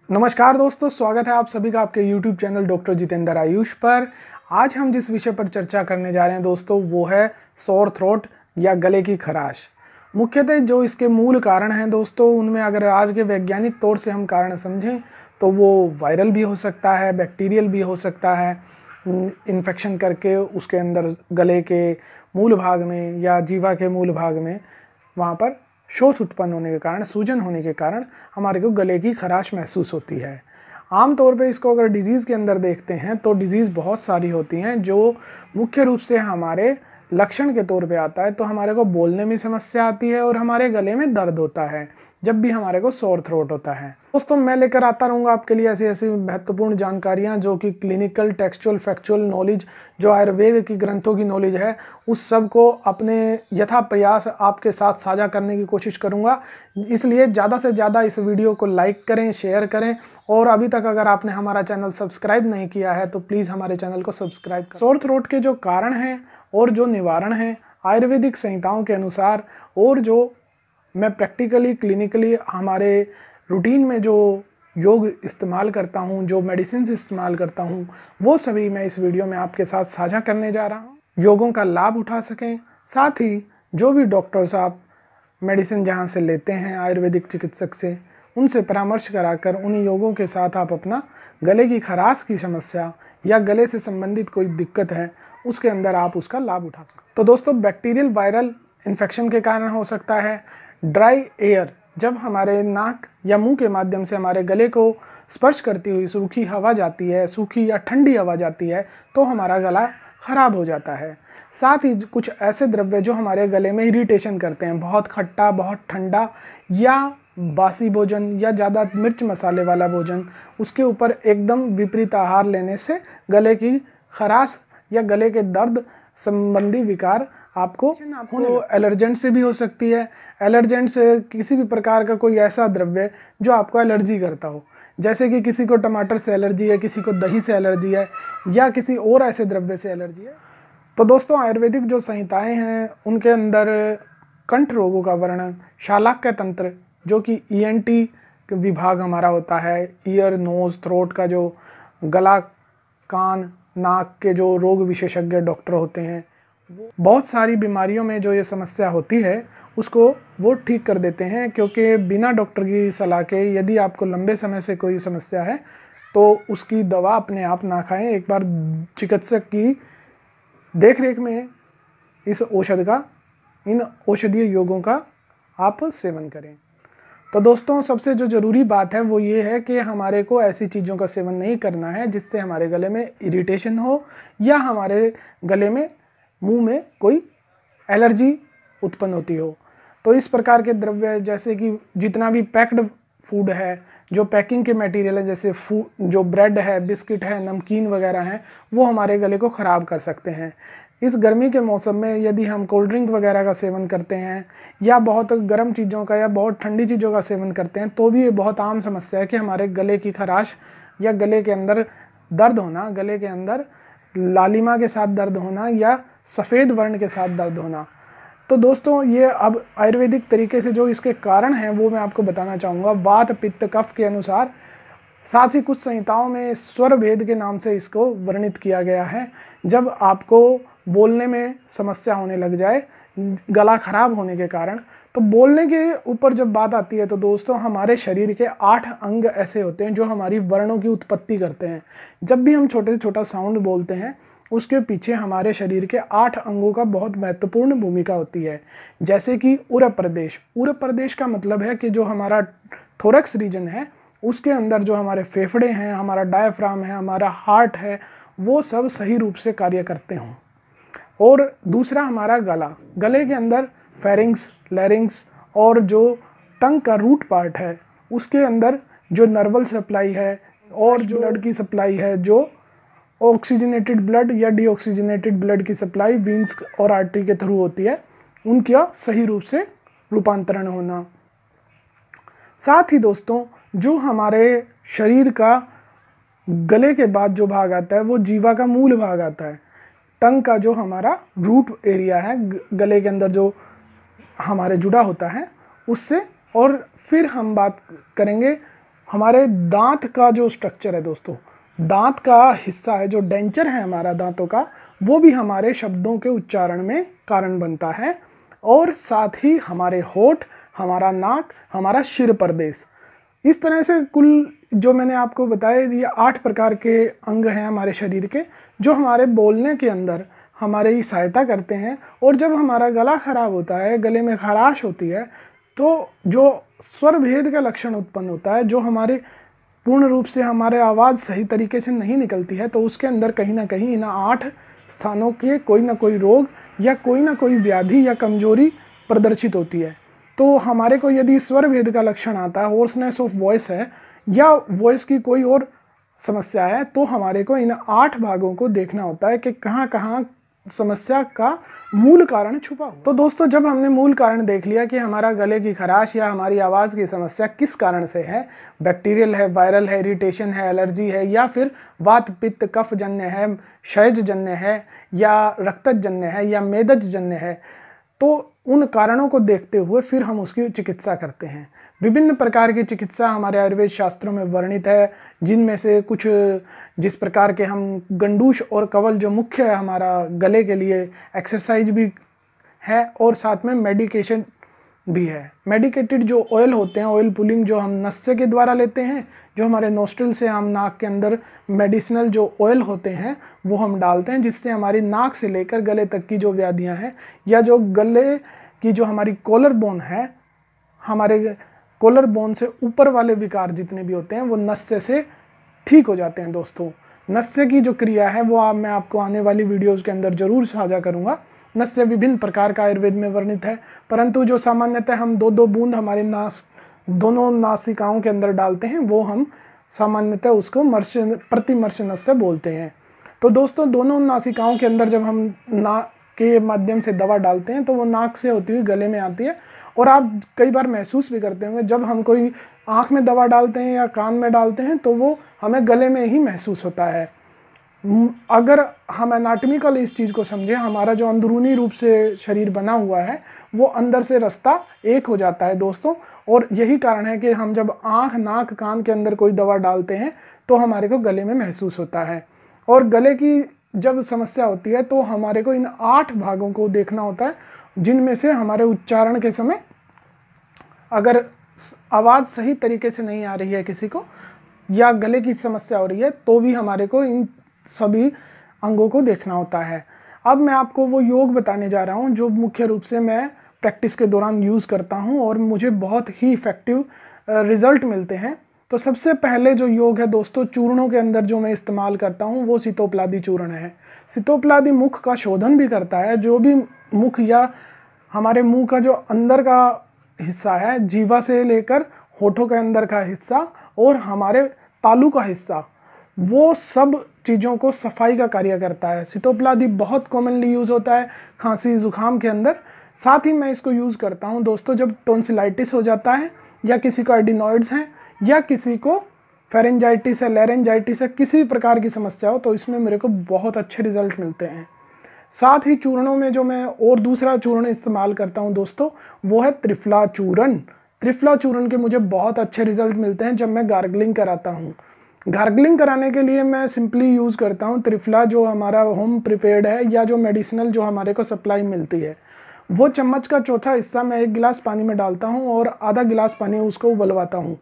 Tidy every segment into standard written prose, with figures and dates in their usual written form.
नमस्कार दोस्तों, स्वागत है आप सभी का आपके YouTube channel doctor Jitendra Ayush पर। आज हम जिस विषय पर चर्चा करने जा रहे हैं दोस्तों, वो है सोर थ्रोट या गले की खराश। मुख्यतः जो इसके मूल कारण हैं दोस्तों, उनमें अगर आज के वैज्ञानिक तौर से हम कारण समझें तो वो वायरल भी हो सकता है, बैक्टीरियल भी हो सकता है। इन्फेक्शन करके उसके अंदर गले के मूल भाग में या जीवा के मूल भाग में वहाँ पर शोथ उत्पन्न होने के कारण, सूजन होने के कारण हमारे को गले की खराश महसूस होती है। आमतौर पे इसको अगर डिजीज़ के अंदर देखते हैं तो डिजीज़ बहुत सारी होती हैं जो मुख्य रूप से हमारे लक्षण के तौर पे आता है। तो हमारे को बोलने में समस्या आती है और हमारे गले में दर्द होता है जब भी हमारे को सोर थ्रोट होता है। दोस्तों, मैं लेकर आता रहूँगा आपके लिए ऐसी ऐसी महत्वपूर्ण जानकारियाँ जो कि क्लिनिकल, टेक्सचुअल, फैक्चुअल नॉलेज, जो आयुर्वेद की ग्रंथों की नॉलेज है, उस सब को अपने यथा प्रयास आपके साथ साझा करने की कोशिश करूँगा। इसलिए ज़्यादा से ज़्यादा इस वीडियो को लाइक करें, शेयर करें और अभी तक अगर आपने हमारा चैनल सब्सक्राइब नहीं किया है तो प्लीज़ हमारे चैनल को सब्सक्राइब करें। सोर थ्रोट के जो कारण हैं और जो निवारण हैं आयुर्वेदिक संहिताओं के अनुसार, और जो मैं प्रैक्टिकली, क्लिनिकली हमारे रूटीन में जो योग इस्तेमाल करता हूँ, जो मेडिसिन इस्तेमाल करता हूँ, वो सभी मैं इस वीडियो में आपके साथ साझा करने जा रहा हूँ। योगों का लाभ उठा सकें, साथ ही जो भी डॉक्टर साहब मेडिसिन जहाँ से लेते हैं आयुर्वेदिक चिकित्सक से, उनसे परामर्श कराकर उन योगों के साथ आप अपना गले की खराश की समस्या या गले से संबंधित कोई दिक्कत है उसके अंदर आप उसका लाभ उठा सकते। तो दोस्तों, बैक्टीरियल वायरल इन्फेक्शन के कारण हो सकता है। ड्राई एयर, जब हमारे नाक या मुंह के माध्यम से हमारे गले को स्पर्श करती हुई सूखी हवा जाती है, सूखी या ठंडी हवा जाती है, तो हमारा गला खराब हो जाता है। साथ ही कुछ ऐसे द्रव्य जो हमारे गले में इरिटेशन करते हैं, बहुत खट्टा, बहुत ठंडा या बासी भोजन या ज़्यादा मिर्च मसाले वाला भोजन, उसके ऊपर एकदम विपरीत आहार लेने से गले की खराश या गले के दर्द संबंधी विकार आपको एलर्जेंट से भी हो सकती है। एलर्जेंट से किसी भी प्रकार का कोई ऐसा द्रव्य जो आपको एलर्जी करता हो, जैसे कि किसी को टमाटर से एलर्जी है, किसी को दही से एलर्जी है या किसी और ऐसे द्रव्य से एलर्जी है। तो दोस्तों, आयुर्वेदिक जो संहिताएं हैं उनके अंदर कंठ रोगों का वर्णन, शालाक्य तंत्र जो कि ईएनटी विभाग हमारा होता है, ईयर, नोज, थ्रोट का जो गला, कान, नाक के जो रोग विशेषज्ञ डॉक्टर होते हैं, बहुत सारी बीमारियों में जो ये समस्या होती है उसको वो ठीक कर देते हैं। क्योंकि बिना डॉक्टर की सलाह के यदि आपको लंबे समय से कोई समस्या है तो उसकी दवा अपने आप ना खाएं, एक बार चिकित्सक की देखरेख में इन औषधीय योगों का आप सेवन करें। तो दोस्तों, सबसे जो ज़रूरी बात है वो ये है कि हमारे को ऐसी चीज़ों का सेवन नहीं करना है जिससे हमारे गले में इरिटेशन हो या हमारे गले में, मुंह में कोई एलर्जी उत्पन्न होती हो। तो इस प्रकार के द्रव्य, जैसे कि जितना भी पैक्ड फूड है, जो पैकिंग के मटेरियल है, जैसे जो ब्रेड है, बिस्किट है, नमकीन वगैरह हैं, वो हमारे गले को ख़राब कर सकते हैं। इस गर्मी के मौसम में यदि हम कोल्ड ड्रिंक वगैरह का सेवन करते हैं या बहुत गर्म चीज़ों का या बहुत ठंडी चीज़ों का सेवन करते हैं तो भी ये बहुत आम समस्या है कि हमारे गले की खराश या गले के अंदर दर्द होना, गले के अंदर लालिमा के साथ दर्द होना या सफ़ेद वर्ण के साथ दर्द होना। तो दोस्तों, ये अब आयुर्वेदिक तरीके से जो इसके कारण हैं वो मैं आपको बताना चाहूँगा। वात, पित्त, कफ के अनुसार, साथ ही कुछ संहिताओं में स्वर भेद के नाम से इसको वर्णित किया गया है। जब आपको बोलने में समस्या होने लग जाए, गला खराब होने के कारण, तो बोलने के ऊपर जब बात आती है तो दोस्तों, हमारे शरीर के 8 अंग ऐसे होते हैं जो हमारी वर्णों की उत्पत्ति करते हैं। जब भी हम छोटे से छोटा साउंड बोलते हैं उसके पीछे हमारे शरीर के 8 अंगों का बहुत महत्वपूर्ण भूमिका होती है। जैसे कि उर प्रदेश, उर प्रदेश का मतलब है कि जो हमारा थोरैक्स रीजन है उसके अंदर जो हमारे फेफड़े हैं, हमारा डायफ्राम है, हमारा हार्ट है, वो सब सही रूप से कार्य करते हों। और दूसरा हमारा गला, गले के अंदर फेरिंग्स, लैरिंग्स और जो टंग का रूट पार्ट है उसके अंदर जो नर्वल सप्लाई है और जो ब्लड की सप्लाई है, जो ऑक्सीजनेटेड ब्लड या डीऑक्सीजनेटेड ब्लड की सप्लाई वीन्स और आर्टरी के थ्रू होती है, उनका सही रूप से रूपांतरण होना। साथ ही दोस्तों, जो हमारे शरीर का गले के बाद जो भाग आता है वो जीवा का मूल भाग आता है। टंग का जो हमारा रूट एरिया है गले के अंदर जो हमारे जुड़ा होता है उससे, और फिर हम बात करेंगे हमारे दांत का जो स्ट्रक्चर है दोस्तों, दांत का हिस्सा है, जो डेंचर है हमारा दांतों का, वो भी हमारे शब्दों के उच्चारण में कारण बनता है। और साथ ही हमारे होठ, हमारा नाक, हमारा शिर प्रदेश, इस तरह से कुल जो मैंने आपको बताया ये 8 प्रकार के अंग हैं हमारे शरीर के, जो हमारे बोलने के अंदर हमारी सहायता करते हैं। और जब हमारा गला खराब होता है, गले में खराश होती है, तो जो स्वर भेद का लक्षण उत्पन्न होता है, जो हमारे पूर्ण रूप से हमारे आवाज़ सही तरीके से नहीं निकलती है, तो उसके अंदर कहीं ना कहीं इन 8 स्थानों के कोई ना कोई रोग या कोई ना कोई व्याधि या कमजोरी प्रदर्शित होती है। तो हमारे को यदि स्वर भेद का लक्षण आता है, होर्सनेस ऑफ वॉइस है, या वॉइस की कोई और समस्या है, तो हमारे को इन 8 भागों को देखना होता है कि कहाँ कहाँ समस्या का मूल कारण छुपा हुआ। तो दोस्तों, जब हमने मूल कारण देख लिया कि हमारा गले की खराश या हमारी आवाज़ की समस्या किस कारण से है, बैक्टीरियल है, वायरल है, इरिटेशन है, एलर्जी है, या फिर वात पित्त कफ जन्य है, क्षयज जन्य है, या रक्तज जन्य है, या मेदज जन्य है, तो उन कारणों को देखते हुए फिर हम उसकी चिकित्सा करते हैं। विभिन्न प्रकार की चिकित्सा हमारे आयुर्वेद शास्त्रों में वर्णित है, जिनमें से कुछ जिस प्रकार के हम गंडूश और कवल जो मुख्य है हमारा गले के लिए, एक्सरसाइज भी है और साथ में मेडिकेशन भी है। मेडिकेटेड जो ऑयल होते हैं, ऑयल पुलिंग जो हम नस्य के द्वारा लेते हैं, जो हमारे नोस्ट्रिल से हम नाक के अंदर मेडिसिनल जो ऑयल होते हैं वो हम डालते हैं, जिससे हमारी नाक से लेकर गले तक की जो व्याधियां हैं, या जो गले की जो हमारी कॉलर बोन है, हमारे कॉलर बोन से ऊपर वाले विकार जितने भी होते हैं वो नस्य से ठीक हो जाते हैं। दोस्तों, नस्य की जो क्रिया है वो मैं आपको आने वाली वीडियोज़ के अंदर जरूर साझा करूँगा। नस्य विभिन्न प्रकार का आयुर्वेद में वर्णित है, परंतु जो सामान्यतः हम 2-2 बूंद हमारे दोनों नासिकाओं के अंदर डालते हैं, वो हम सामान्यतः उसको प्रतिमर्श नस्य बोलते हैं। तो दोस्तों, दोनों नासिकाओं के अंदर जब हम नाक के माध्यम से दवा डालते हैं तो वो नाक से होती हुई गले में आती है। और आप कई बार महसूस भी करते होंगे, जब हम कोई आँख में दवा डालते हैं या कान में डालते हैं तो वो हमें गले में ही महसूस होता है। अगर हम एनाटॉमिकल इस चीज़ को समझें, हमारा जो अंदरूनी रूप से शरीर बना हुआ है वो अंदर से रास्ता एक हो जाता है दोस्तों। और यही कारण है कि हम जब आँख, नाक, कान के अंदर कोई दवा डालते हैं तो हमारे को गले में महसूस होता है। और गले की जब समस्या होती है तो हमारे को इन 8 भागों को देखना होता है, जिनमें से हमारे उच्चारण के समय अगर आवाज़ सही तरीके से नहीं आ रही है किसी को, या गले की समस्या हो रही है, तो भी हमारे को इन सभी अंगों को देखना होता है। अब मैं आपको वो योग बताने जा रहा हूँ जो मुख्य रूप से मैं प्रैक्टिस के दौरान यूज़ करता हूँ और मुझे बहुत ही इफ़ेक्टिव रिज़ल्ट मिलते हैं। तो सबसे पहले जो योग है दोस्तों, चूर्णों के अंदर जो मैं इस्तेमाल करता हूँ वो सितोपलादी चूर्ण है। सितोपलादी मुख का शोधन भी करता है। जो भी मुख या हमारे मुंह का जो अंदर का हिस्सा है, जीवा से लेकर होठों के अंदर का हिस्सा और हमारे तालू का हिस्सा, वो सब चीज़ों को सफाई का कार्य करता है। सितोपलादी बहुत कॉमनली यूज़ होता है खांसी जुकाम के अंदर। साथ ही मैं इसको यूज़ करता हूँ दोस्तों जब टॉन्सिलाइटिस हो जाता है, या किसी को एडिनॉइड्स हैं, या किसी को फेरेंजाइटिस है, लैरेंजाइटिस है, किसी प्रकार की समस्या हो, तो इसमें मेरे को बहुत अच्छे रिजल्ट मिलते हैं। साथ ही चूर्णों में जो मैं और दूसरा चूर्ण इस्तेमाल करता हूं दोस्तों, वो है त्रिफला चूर्ण। त्रिफला चूर्ण के मुझे बहुत अच्छे रिजल्ट मिलते हैं जब मैं गार्गलिंग कराता हूं। गार्गलिंग कराने के लिए मैं सिंपली यूज़ करता हूं त्रिफला, जो हमारा होम प्रिपेयर्ड है, या जो मेडिसिनल जो हमारे को सप्लाई मिलती है। वो चम्मच का चौथा हिस्सा मैं 1 गिलास पानी में डालता हूँ और आधा गिलास पानी उसको उबलवाता हूँ।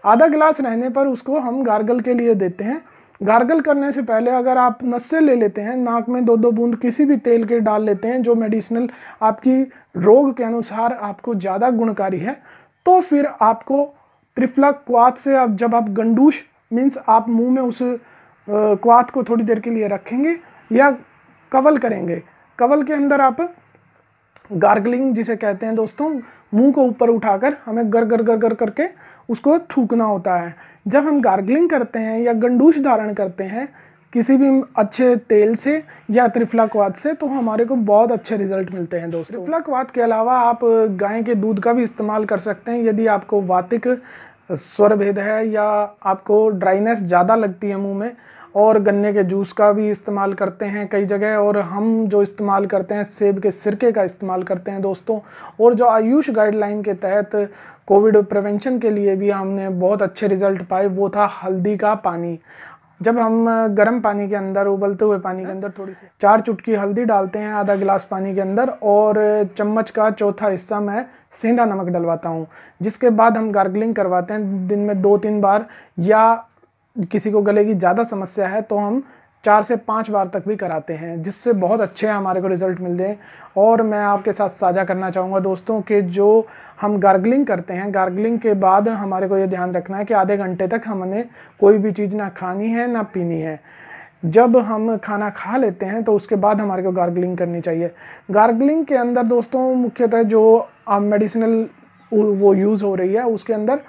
आधा गिलास रहने पर उसको हम गार्गल के लिए देते हैं। गार्गल करने से पहले अगर आप नस्य ले लेते हैं, नाक में 2-2 बूंद किसी भी तेल के डाल लेते हैं जो मेडिसिनल आपकी रोग के अनुसार आपको ज़्यादा गुणकारी है, तो फिर आपको त्रिफला क्वाथ से आप जब आप गंडूश मीन्स आप मुंह में उस क्वाथ को थोड़ी देर के लिए रखेंगे या कवल करेंगे, कवल के अंदर आप गार्गलिंग जिसे कहते हैं दोस्तों, मुंह को ऊपर उठाकर हमें गर गर गर गर करके उसको थूकना होता है। जब हम गार्गलिंग करते हैं या गंडूश धारण करते हैं किसी भी अच्छे तेल से या त्रिफला क्वाथ से, तो हमारे को बहुत अच्छे रिजल्ट मिलते हैं दोस्तों। त्रिफला क्वाथ के अलावा आप गाय के दूध का भी इस्तेमाल कर सकते हैं यदि आपको वातिक स्वर भेद है या आपको ड्राइनेस ज़्यादा लगती है मुंह में, और गन्ने के जूस का भी इस्तेमाल करते हैं कई जगह, और हम जो इस्तेमाल करते हैं सेब के सिरके का इस्तेमाल करते हैं दोस्तों। और जो आयुष गाइडलाइन के तहत कोविड प्रिवेंशन के लिए भी हमने बहुत अच्छे रिजल्ट पाए, वो था हल्दी का पानी। जब हम गर्म पानी के अंदर, उबलते हुए पानी के अंदर थोड़ी सी 4 चुटकी हल्दी डालते हैं आधा गिलास पानी के अंदर, और चम्मच का चौथा हिस्सा मैं सेंधा नमक डलवाता हूँ। जिसके बाद हम गार्गलिंग करवाते हैं दिन में 2-3 बार, या किसी को गले की ज़्यादा समस्या है तो हम 4 से 5 बार तक भी कराते हैं, जिससे बहुत अच्छे हमारे को रिज़ल्ट मिलते हैं। और मैं आपके साथ साझा करना चाहूँगा दोस्तों कि जो हम गार्गलिंग करते हैं, गार्गलिंग के बाद हमारे को ये ध्यान रखना है कि आधे घंटे तक हमने कोई भी चीज़ ना खानी है ना पीनी है। जब हम खाना खा लेते हैं तो उसके बाद हमारे को गार्गलिंग करनी चाहिए। गार्गलिंग के अंदर दोस्तों मुख्यतः जो मेडिसिनल वो यूज़ हो रही है, उसके अंदर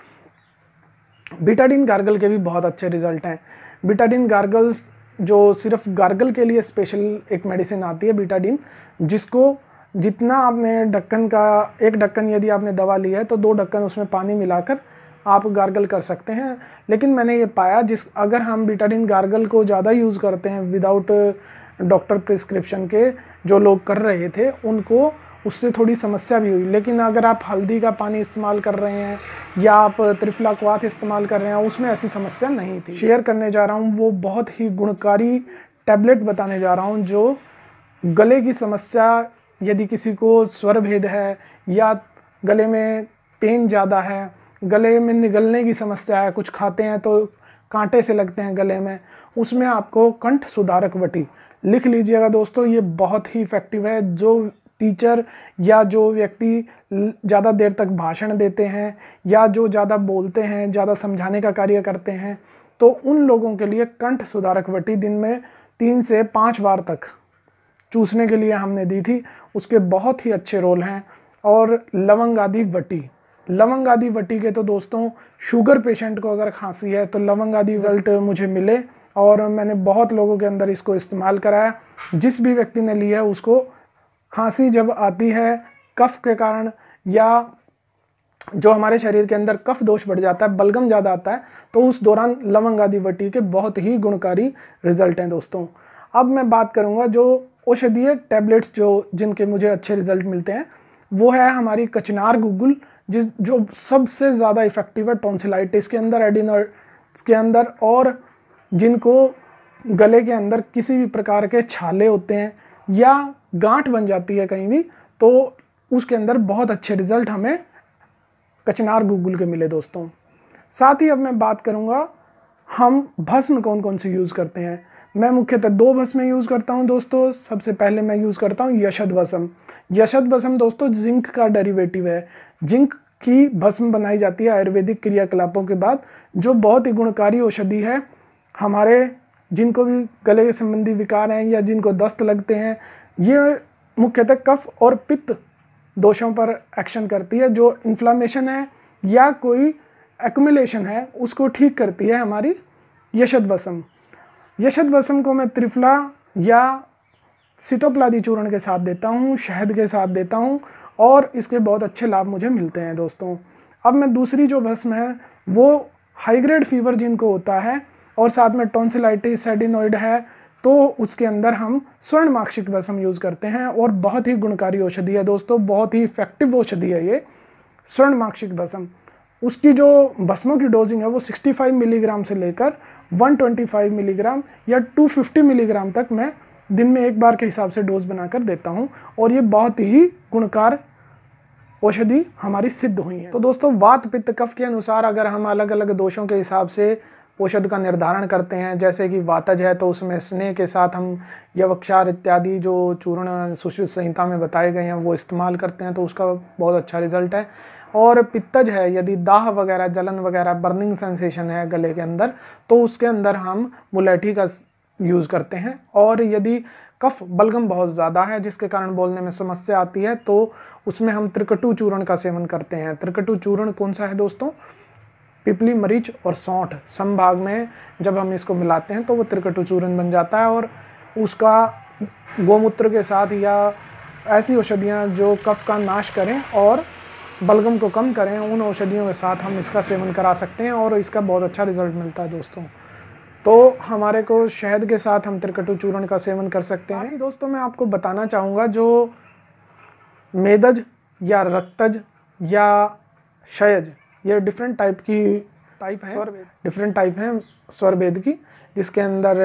बीटाडीन गार्गल के भी बहुत अच्छे रिजल्ट हैं। बीटाडीन गार्गल्स जो सिर्फ गार्गल के लिए स्पेशल एक मेडिसिन आती है बीटाडीन, जिसको जितना आपने ढक्कन का, एक ढक्कन यदि आपने दवा ली है तो 2 ढक्कन उसमें पानी मिलाकर आप गार्गल कर सकते हैं। लेकिन मैंने ये पाया अगर हम बीटाडीन गार्गल को ज़्यादा यूज़ करते हैं विदाउट डॉक्टर प्रिस्क्रिप्शन के, जो लोग कर रहे थे उनको उससे थोड़ी समस्या भी हुई। लेकिन अगर आप हल्दी का पानी इस्तेमाल कर रहे हैं या आप त्रिफला क्वाथ इस्तेमाल कर रहे हैं, उसमें ऐसी समस्या नहीं थी। शेयर करने जा रहा हूँ वो बहुत ही गुणकारी टैबलेट बताने जा रहा हूँ, जो गले की समस्या, यदि किसी को स्वर भेद है या गले में पेन ज़्यादा है, गले में निगलने की समस्या है, कुछ खाते हैं तो कांटे से लगते हैं गले में, उसमें आपको कंठ सुधारक वटी लिख लीजिएगा दोस्तों। ये बहुत ही इफ़ेक्टिव है। जो टीचर या जो व्यक्ति ज़्यादा देर तक भाषण देते हैं या जो ज़्यादा बोलते हैं, ज़्यादा समझाने का कार्य करते हैं, तो उन लोगों के लिए कंठ सुधारक वटी दिन में 3 से 5 बार तक चूसने के लिए हमने दी थी। उसके बहुत ही अच्छे रोल हैं। और लवंग आदि वटी, लवंग आदि वटी के तो दोस्तों शुगर पेशेंट को अगर खांसी है तो लवंग आदि रिजल्ट मुझे मिले, और मैंने बहुत लोगों के अंदर इसको इस्तेमाल कराया। जिस भी व्यक्ति ने लिया है उसको खांसी जब आती है कफ के कारण, या जो हमारे शरीर के अंदर कफ दोष बढ़ जाता है, बलगम ज़्यादा आता है, तो उस दौरान लवंग आदि वटी के बहुत ही गुणकारी रिजल्ट हैं दोस्तों। अब मैं बात करूंगा जो औषधीय टैबलेट्स जिनके मुझे अच्छे रिजल्ट मिलते हैं, वो है हमारी कचनार गुग्गुल, जो सबसे ज़्यादा इफेक्टिव है टॉन्सिलाइटिस के अंदर, एडिनोइड्स के अंदर, और जिनको गले के अंदर किसी भी प्रकार के छाले होते हैं या गांठ बन जाती है कहीं भी, तो उसके अंदर बहुत अच्छे रिजल्ट हमें कचनार गुग्गुल के मिले दोस्तों। साथ ही अब मैं बात करूंगा हम भस्म कौन कौन से यूज़ करते हैं। मैं मुख्यतः 2 भस्म यूज़ करता हूं दोस्तों। सबसे पहले मैं यूज़ करता हूं यशद भस्म। यशद भस्म दोस्तों जिंक का डेरिवेटिव है। जिंक की भस्म बनाई जाती है आयुर्वेदिक क्रियाकलापों के बाद, जो बहुत ही गुणकारी औषधि है। हमारे जिनको भी गले के संबंधी विकार हैं या जिनको दस्त लगते हैं, ये मुख्यतः कफ और पित्त दोषों पर एक्शन करती है। जो इन्फ्लामेशन है या कोई एक्युमुलेशन है उसको ठीक करती है हमारी यशद भस्म। यशद भस्म को मैं त्रिफला या सितोप्लादी चूर्ण के साथ देता हूँ, शहद के साथ देता हूँ, और इसके बहुत अच्छे लाभ मुझे मिलते हैं दोस्तों। अब मैं दूसरी जो भस्म है वो हाई ग्रेड फीवर जिनको होता है और साथ में टॉन्सिलाइटिस, एडिनोइड है, तो उसके अंदर हम स्वर्ण माक्षिक भस्म यूज़ करते हैं, और बहुत ही गुणकारी औषधि है दोस्तों, बहुत ही इफेक्टिव औषधि है ये स्वर्ण माक्षिक भस्म। उसकी जो भस्मों की डोजिंग है वो 65 मिलीग्राम से लेकर 125 मिलीग्राम या 250 मिलीग्राम तक मैं दिन में 1 बार के हिसाब से डोज बनाकर देता हूं, और ये बहुत ही गुणकार औषधि हमारी सिद्ध हुई है। तो दोस्तों वात पित्त कफ के अनुसार अगर हम अलग अलग दोषों के हिसाब से औषध का निर्धारण करते हैं, जैसे कि वातज है तो उसमें स्नेह के साथ हम यवक्षार इत्यादि जो चूर्ण सुश्रुत संहिता में बताए गए हैं वो इस्तेमाल करते हैं, तो उसका बहुत अच्छा रिजल्ट है। और पित्तज है, यदि दाह वगैरह, जलन वगैरह, बर्निंग सेंसेशन है गले के अंदर, तो उसके अंदर हम मुलेठी का यूज़ करते हैं। और यदि कफ बलगम बहुत ज़्यादा है जिसके कारण बोलने में समस्या आती है, तो उसमें हम त्रिकटु चूर्ण का सेवन करते हैं। त्रिकटु चूर्ण कौन सा है दोस्तों? पिपली, मरीच और सौंठ समभाग में जब हम इसको मिलाते हैं तो वो त्रिकटु चूर्ण बन जाता है, और उसका गोमूत्र के साथ या ऐसी औषधियाँ जो कफ का नाश करें और बलगम को कम करें, उन औषधियों के साथ हम इसका सेवन करा सकते हैं, और इसका बहुत अच्छा रिजल्ट मिलता है दोस्तों। तो हमारे को शहद के साथ हम त्रिकटु चूर्ण का सेवन कर सकते हैं। दोस्तों मैं आपको बताना चाहूँगा जो मेदज या रक्तज या क्षयज, ये डिफरेंट टाइप है, डिफरेंट टाइप हैं स्वर भेद की, जिसके अंदर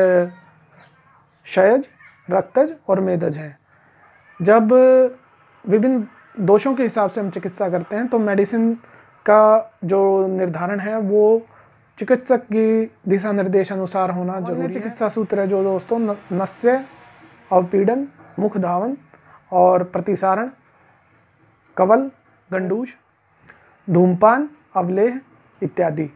क्षयज, रक्तज और मेदज है। जब विभिन्न दोषों के हिसाब से हम चिकित्सा करते हैं तो मेडिसिन का जो निर्धारण है वो चिकित्सक की दिशा निर्देश अनुसार होना जरूरी है। चिकित्सा सूत्र है जो दोस्तों नस्य, अवपीड़न, मुख धावन और प्रतिसारण, कवल, गंडूश, धूमपान, अवलेह इत्यादि।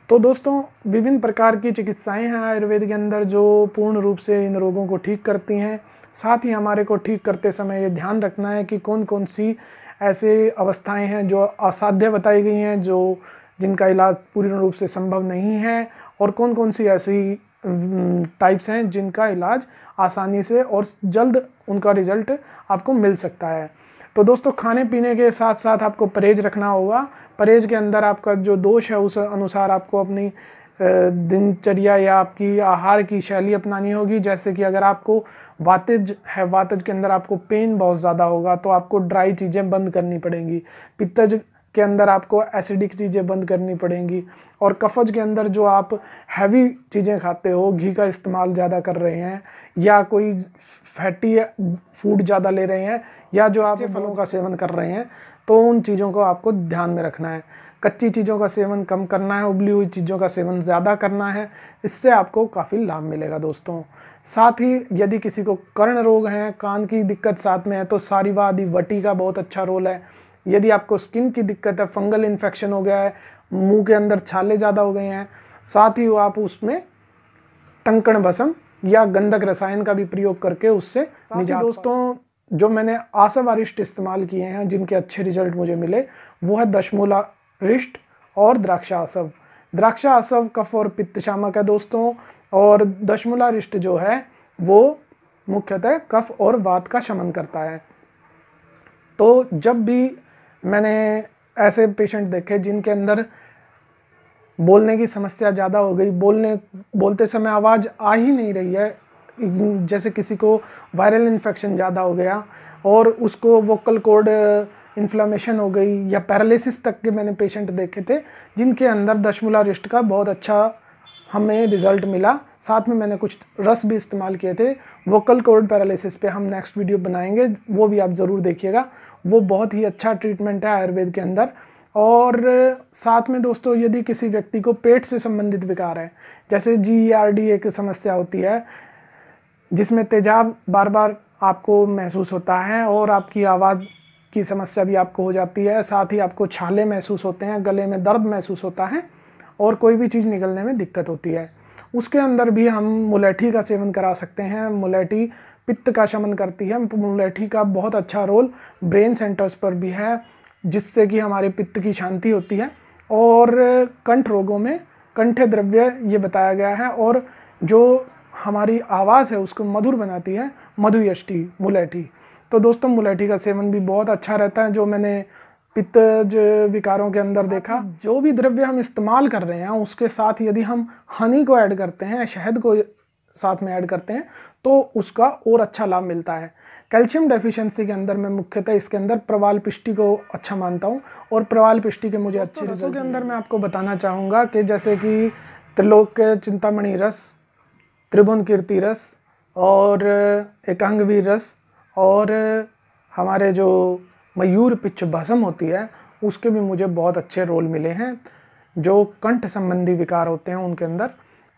तो दोस्तों विभिन्न प्रकार की चिकित्साएं हैं आयुर्वेद के अंदर जो पूर्ण रूप से इन रोगों को ठीक करती हैं। साथ ही हमारे को ठीक करते समय ये ध्यान रखना है कि कौन कौन सी ऐसे अवस्थाएं हैं जो असाध्य बताई गई हैं, जो जिनका इलाज पूर्ण रूप से संभव नहीं है, और कौन कौन सी ऐसी टाइप्स हैं जिनका इलाज आसानी से और जल्द उनका रिजल्ट आपको मिल सकता है। तो दोस्तों खाने पीने के साथ साथ आपको परहेज रखना होगा। परहेज के अंदर आपका जो दोष है उस अनुसार आपको अपनी दिनचर्या या आपकी आहार की शैली अपनानी होगी। जैसे कि अगर आपको वातज है, वातज के अंदर आपको पेन बहुत ज़्यादा होगा तो आपको ड्राई चीज़ें बंद करनी पड़ेंगी। पित्तज के अंदर आपको एसिडिक चीज़ें बंद करनी पड़ेंगी। और कफज के अंदर जो आप हैवी चीज़ें खाते हो, घी का इस्तेमाल ज़्यादा कर रहे हैं या कोई फैटी फूड ज़्यादा ले रहे हैं या जो आप फलों का सेवन कर रहे हैं, तो उन चीज़ों को आपको ध्यान में रखना है। कच्ची चीज़ों का सेवन कम करना है, उबली हुई चीज़ों का सेवन ज़्यादा करना है। इससे आपको काफ़ी लाभ मिलेगा दोस्तों। साथ ही यदि किसी को कर्ण रोग हैं, कान की दिक्कत साथ में है, तो सारीवा आदि वटी का बहुत अच्छा रोल है। यदि आपको स्किन की दिक्कत है, फंगल इन्फेक्शन हो गया है, मुंह के अंदर छाले ज़्यादा हो गए हैं, साथ ही आप उसमें टंकण भस्म या गंधक रसायन का भी प्रयोग करके उससे निजात। दोस्तों जो मैंने आसव अरिष्ट इस्तेमाल किए हैं जिनके अच्छे रिजल्ट मुझे मिले वो है दशमूला रिष्ट और द्राक्षासव। द्राक्षासव कफ और पित्त शामक है दोस्तों, और दशमूला रिष्ट जो है वो मुख्यतः कफ और वात का शमन करता है। तो जब भी मैंने ऐसे पेशेंट देखे जिनके अंदर बोलने की समस्या ज़्यादा हो गई, बोलते समय आवाज़ आ ही नहीं रही है, जैसे किसी को वायरल इन्फेक्शन ज़्यादा हो गया और उसको वोकल कॉर्ड इन्फ्लामेशन हो गई या पैरालिसिस तक के मैंने पेशेंट देखे थे जिनके अंदर दशमूला रिष्ट का बहुत अच्छा हमें रिज़ल्ट मिला। साथ में मैंने कुछ रस भी इस्तेमाल किए थे। वोकल कॉर्ड पैरालिसिस पे हम नेक्स्ट वीडियो बनाएंगे, वो भी आप ज़रूर देखिएगा। वो बहुत ही अच्छा ट्रीटमेंट है आयुर्वेद के अंदर। और साथ में दोस्तों यदि किसी व्यक्ति को पेट से संबंधित विकार है, जैसे GERD एक समस्या होती है जिसमें तेजाब बार बार आपको महसूस होता है और आपकी आवाज़ की समस्या भी आपको हो जाती है, साथ ही आपको छाले महसूस होते हैं, गले में दर्द महसूस होता है और कोई भी चीज़ निकलने में दिक्कत होती है, उसके अंदर भी हम मुलैठी का सेवन करा सकते हैं। मुलैठी पित्त का शमन करती है। मुलैठी का बहुत अच्छा रोल ब्रेन सेंटर्स पर भी है जिससे कि हमारे पित्त की शांति होती है। और कंठ रोगों में कंठे द्रव्य ये बताया गया है, और जो हमारी आवाज़ है उसको मधुर बनाती है मधुयष्टि मुलैठी। तो दोस्तों मुलैठी का सेवन भी बहुत अच्छा रहता है, जो मैंने पित्तज विकारों के अंदर देखा। जो भी द्रव्य हम इस्तेमाल कर रहे हैं उसके साथ यदि हम हनी को ऐड करते हैं, शहद को साथ में ऐड करते हैं, तो उसका और अच्छा लाभ मिलता है। कैल्शियम डेफिशिएंसी के अंदर मैं मुख्यतः इसके अंदर प्रवाल पिष्टी को अच्छा मानता हूँ, और प्रवाल पिष्टी के मुझे अच्छे रसों के अंदर मैं आपको बताना चाहूँगा कि जैसे कि त्रिलोक चिंतामणि रस, त्रिभुवन कीर्ति रस और एकांगवीर रस और हमारे जो मयूर पिच्छ भस्म होती है उसके भी मुझे बहुत अच्छे रोल मिले हैं जो कंठ संबंधी विकार होते हैं उनके अंदर।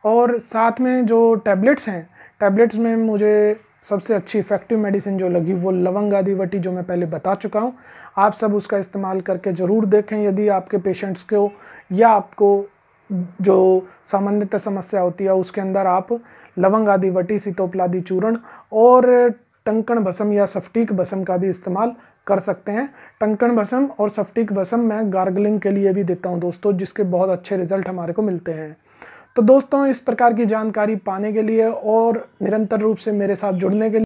और साथ में जो टैबलेट्स हैं, टैबलेट्स में मुझे सबसे अच्छी इफेक्टिव मेडिसिन जो लगी वो लवंग आदि वटी, जो मैं पहले बता चुका हूँ। आप सब उसका इस्तेमाल करके ज़रूर देखें। यदि आपके पेशेंट्स को या आपको जो सामान्यतः समस्या होती है उसके अंदर आप लवंग आदि वटी, सीतोपलादि चूर्ण और टंकण भस्म या सफ्टीक भस्म का भी इस्तेमाल कर सकते हैं। टंकण भस्म और सफ्टीक भस्म मैं गार्गलिंग के लिए भी देता हूं दोस्तों, जिसके बहुत अच्छे रिजल्ट हमारे को मिलते हैं। तो दोस्तों इस प्रकार की जानकारी पाने के लिए और निरंतर रूप से मेरे साथ जुड़ने के लिए